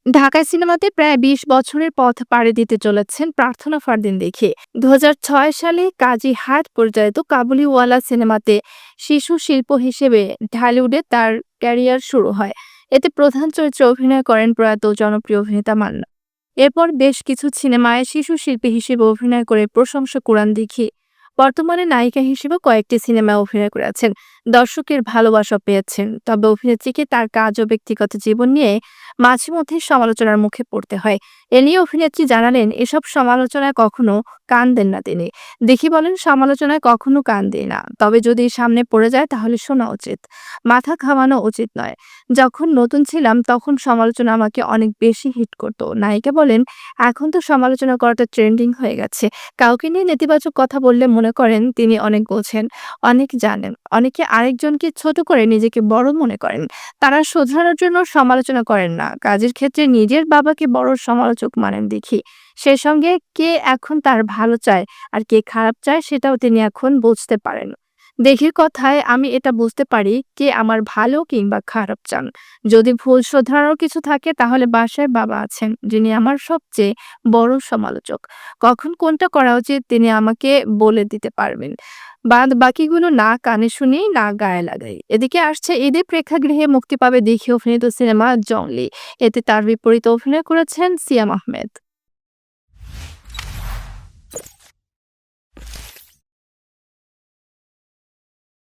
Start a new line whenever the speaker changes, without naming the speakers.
ঢাকাই সিনেমাতে প্রায় ২০ বছরের পথ পাড়ি দিতে চলেছেন প্রার্থনা ফারদিন দেখে ২০০৬ সালে কাজী হায়াৎ পরিচালিত কাবুলিওয়ালা সিনেমাতে শিশু শিল্প হিসেবে ঢালিউডে তার ক্যারিয়ার শুরু হয়। এতে প্রধান চরিত্রে অভিনয় করেন প্রয়াত জনপ্রিয় অভিনেতা মান্না। এরপর বেশ কিছু সিনেমায় শিশু শিল্পী হিসেবে অভিনয় করে প্রশংসা কুড়ান দেখি। বর্তমানে নায়িকা হিসেবে কয়েকটি সিনেমায় অভিনয় করেছেন, দর্শকের ভালোবাসা পেয়েছেন। তবে অভিনেত্রীকে তার কাজ ও ব্যক্তিগত জীবন নিয়ে মাঝে মধ্যে সমালোচনার মুখে পড়তে হয়। এ নিয়ে অভিনেত্রী জানালেন, এসব সমালোচনায় কখনো কান দেন না তিনি। দেখি বলেন, সমালোচনায় কখনো কান দেয় না, তবে যদি সামনে পড়ে যায় তাহলে শোনা উচিত, মাথা ঘামানো উচিত নয়। যখন নতুন ছিলাম তখন সমালোচনা আমাকে অনেক বেশি হিট করতো। নায়িকা বলেন, এখন তো সমালোচনা করাটা ট্রেন্ডিং হয়ে গেছে। কাউকে নিয়ে নেতিবাচক কথা বললে মনে করেন তিনি অনেক বোঝেন, অনেক জানেন। অনেকে আরেকজনকে ছোট করে নিজেকে বড় মনে করেন। তারা শোধরানোর জন্য সমালোচনা করেন না, কাজের ক্ষেত্রে নিজের বাবাকে বড় সমালোচক মানেন দেখি। সে সঙ্গে কে এখন তার ভালো চায় আর কে খারাপ চায় সেটাও তিনি এখন বুঝতে পারেন। দেখের কথায় আমি এটা বুঝতে পারি কে আমার ভালো কিংবা খারাপ চান। যদি ভুল শোধরানোর কিছু থাকে তাহলে বাসায় বাবা আছেন, যিনি আমার সবচেয়ে বড় সমালোচক। কখন কোনটা করা উচিত তিনি আমাকে বলে দিতে পারবেন। বাদ বাকিগুলো না কানে শুনি না গায়ে লাগাই। এদিকে আসছে ঈদে প্রেক্ষাগৃহে মুক্তি পাবে দেখে অভিনীত সিনেমা জংলি। এতে তার বিপরীতে অভিনয় করেছেন সিয়াম আহমেদ।